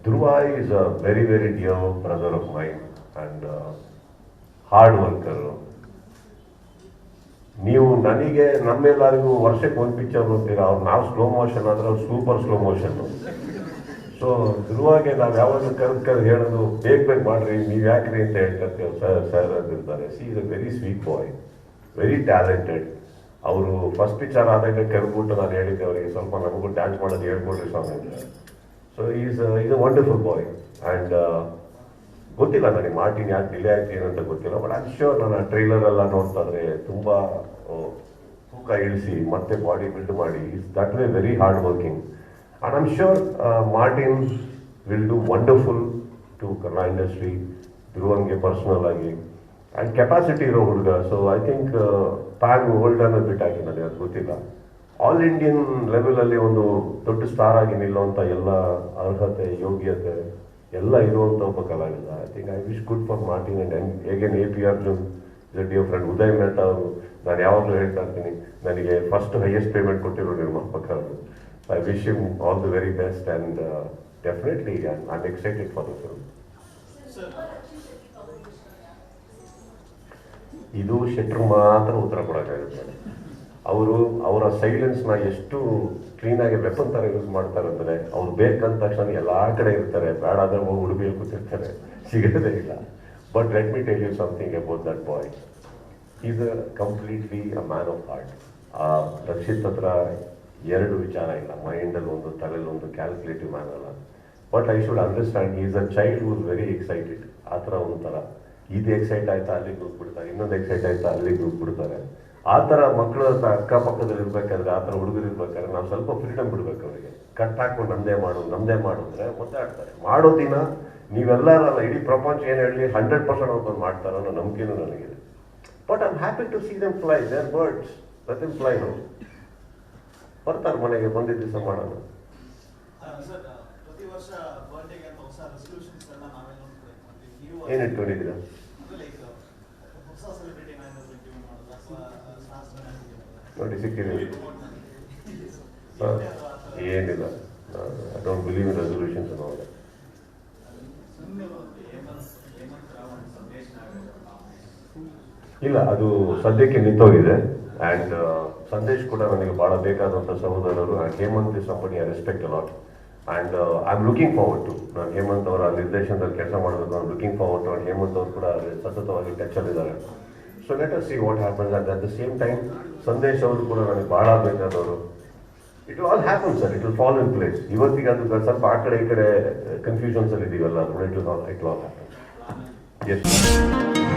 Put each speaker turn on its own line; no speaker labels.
Dhruva is a very, very dear brother of mine and hard worker. ನೀವು ನನಗೆ ನಮ್ಮೆಲ್ಲರಿಗೂ ವರ್ಷಕ್ಕೆ ಒಂದು ಪಿಕ್ಚರ್ ಅಂತೀರ, ಅವ್ರು ನಾವು ಸ್ಲೋ ಮೋಷನ್ ಆದರೆ ಅವ್ರು ಸೂಪರ್ ಸ್ಲೋ ಮೋಷನ್ನು. ಸೊ ಧ್ರುವಾಗೆ ನಾವು ಯಾವಾಗಲೂ ಕರೆದು ಹೇಳೋದು ಬೇಗ ಮಾಡ್ರಿ, ನೀವು ಯಾಕ್ರಿ ಅಂತ ಹೇಳ್ತಿರ್ತೇವೆ. ಸರ್ ಅಂತಿರ್ತಾರೆ. He is a very sweet boy, very talented. ಅವರು ಫಸ್ಟ್ ಪಿಕ್ಚರ್ ಆದಾಗ ಕರೆದ್ಬಿಟ್ಟು ನಾನು ಹೇಳಿದ್ದೆ ಅವರಿಗೆ, ಸ್ವಲ್ಪ ನಮಗೂ ಡ್ಯಾನ್ಸ್ ಮಾಡೋದು ಹೇಳ್ಕೊಡ್ರಿ ಸ್ವಾಮಿ ಅಂತ. So is a wonderful boy. And ಗೊತ್ತಿಲ್ಲ ನನಗೆ ಮಾರ್ಟಿನ್ ಯಾಕೆ ಡಿಲೇ ಆಯ್ತು ಏನಂತ ಗೊತ್ತಿಲ್ಲ, ಬಟ್ ಐ ಶ್ಯೂರ್ ನಾನು ಟ್ರೈಲರ್ ಎಲ್ಲ ನೋಡ್ತಾ ಇದ್ರೆ ತುಂಬ ತೂಕ ಇಳಿಸಿ ಮತ್ತೆ ಬಾಡಿ ಬಿಲ್ಡ್ ಮಾಡಿ, that way very hard working. And I'm sure Martin will do wonderful to Kannada industry, ಧ್ರುವಂಗೆ ಪರ್ಸ್ನಲ್ ಆಗಿ. ಆ್ಯಂಡ್ ಕೆಪಾಸಿಟಿ ಇರೋ ಹುಡುಗ. So I think pan world ಅನ್ನೋದು ಬಿಟ್ಟಾಗಿ ನನಗೆ ಅದು ಗೊತ್ತಿಲ್ಲ. ಆಲ್ ಇಂಡಿಯನ್ ಲೆವೆಲಲ್ಲಿ ಒಂದು ದೊಡ್ಡ ಸ್ಟಾರ್ ಆಗಿ ನಿಲ್ಲುವಂಥ ಎಲ್ಲ ಅರ್ಹತೆ, ಯೋಗ್ಯತೆ ಎಲ್ಲ ಇರುವಂಥ ಒಬ್ಬ ಕಲಾವಿದ. I think I wish good for Martin. And ಹೇಗೇನು AP Arjun is a dear friend. Uday Mehta ಅವರು, ನಾನು ಯಾವಾಗಲೂ ಹೇಳ್ತಾ ಇರ್ತೀನಿ, ನನಗೆ ಫಸ್ಟ್ ಹೈಯೆಸ್ಟ್ ಪೇಮೆಂಟ್ ಕೊಟ್ಟಿರೋ ನಿರ್ಮಾಪಕ ಅವರು. I wish him all the very best and definitely I am excited for the film. ಇದು ಶೆಟ್ರ್ ಮಾತ್ರ ಉತ್ತರ ಕೊಡೋಕ್ಕಾಗುತ್ತೆ. ಅವರ ಸೈಲೆನ್ಸ್ನ ಎಷ್ಟು ಕ್ಲೀನಾಗಿ ವೆಪನ್ ಥರ ಯೂಸ್ ಮಾಡ್ತಾರೆ ಅಂದರೆ, ಅವ್ರು ಬೇಕಂದ ತಕ್ಷಣ ಎಲ್ಲ ಕಡೆ ಇರ್ತಾರೆ, ಬೇಡ ಆದರೆ ಹೋಗಿ ಉಡುಪಿಯಲ್ಲಿ ಕೂತಿರ್ತಾರೆ, ಸಿಗೋದೇ ಇಲ್ಲ. But let me tell you something about that boy. Is completely a man of art. Rakshit ಹತ್ರ ಎರಡು ವಿಚಾರ ಇಲ್ಲ, ಮೈಂಡಲ್ಲಿ ಒಂದು, ತಲೆಯಲ್ಲಿ ಒಂದು, ಕ್ಯಾಲ್ಕುಲೇಟಿವ್ ಮ್ಯಾನ್ ಅಲ್ಲ. But I should understand is a child who is very excited. ಆ ಥರ ಒಂಥರ ಇದು ಎಕ್ಸೈಟ್ ಆಯ್ತಾ ಅಲ್ಲಿಗೆ ಹೋಗ್ಬಿಡ್ತಾರೆ, ಇನ್ನೊಂದು ಎಕ್ಸೈಟ್ ಆಯ್ತಾ ಅಲ್ಲಿಗೆ ಹೋಗ್ಬಿಡ್ತಾರೆ. ಆ ಥರ ಮಕ್ಕಳು ಅಕ್ಕಪಕ್ಕದಲ್ಲಿ ಇರ್ಬೇಕಾದ್ರೆ, ಆ ಥರ ಹುಡುಗರು ಇರ್ಬೇಕಾದ್ರೆ ನಾವು ಸ್ವಲ್ಪ ಫ್ರೀಡಮ್ ಬಿಡ್ಬೇಕು ಅವರಿಗೆ. ಕಟ್ ಹಾಕೊಂಡು ನಮ್ಮದೇ ಮಾಡು ಅಂದರೆ ಒದ್ದಾಡ್ತಾರೆ. ಮಾಡೋ ದಿನ ನೀವೆಲ್ಲರಲ್ಲ, ಇಡೀ ಪ್ರಪಂಚ ಏನು ಹೇಳಿ 100% ಅವ್ರು ಮಾಡ್ತಾರೋ ಅನ್ನೋ ನಂಬಿಕೆನೂ ನನಗಿದೆ. But I am happy to see them fly. They are birds, let them fly. ನಾವು ಬರ್ತಾರೆ ಮನೆಗೆ, ಬಂದಿದ್ದ ದಿವಸ ಮಾಡೋಣ. ಏನು ಇಟ್ಕೊಂಡಿದ್ದೀರಾ? ನೋಡಿ ಸಿಕ್ಕಿದೆ. ಏನಿಲ್ಲ, I don't believe in resolutions ಅನ್ನೋ. ಇಲ್ಲ, ಅದು ಸದ್ಯಕ್ಕೆ ನಿಂತೋಗಿದೆ. ಆ್ಯಂಡ್ ಸಂದೇಶ್ ಕೂಡ ನನಗೆ ಭಾಳ ಬೇಕಾದಂಥ ಸಹೋದರರು. And Hemant is somebody I respect a lot. And I am looking forward to, ನಾನು ಹೇಮಂತ್ ಅವರ ನಿರ್ದೇಶನದಲ್ಲಿ ಕೆಲಸ ಮಾಡಬೇಕು. I am looking forward to. And Hemant ಅವರು ಕೂಡ ಸತತವಾಗಿ ಟಚಲ್ಲಿದ್ದಾರೆ. So let us see what happens. And at the same time Sandesh ಅವರು ಕೂಡ ನನಗೆ ಭಾಳ ಬೇಕಾದವರು. It will all happen sir, it will fall in place. ಇವತ್ತಿಗೆ ಅದು ಸ್ವಲ್ಪ ಆ ಕಡೆ ಈ ಕಡೆ ಕನ್ಫ್ಯೂಷನ್ಸಲ್ಲಿ ಇದೀವಲ್ಲ, it will all happen. S.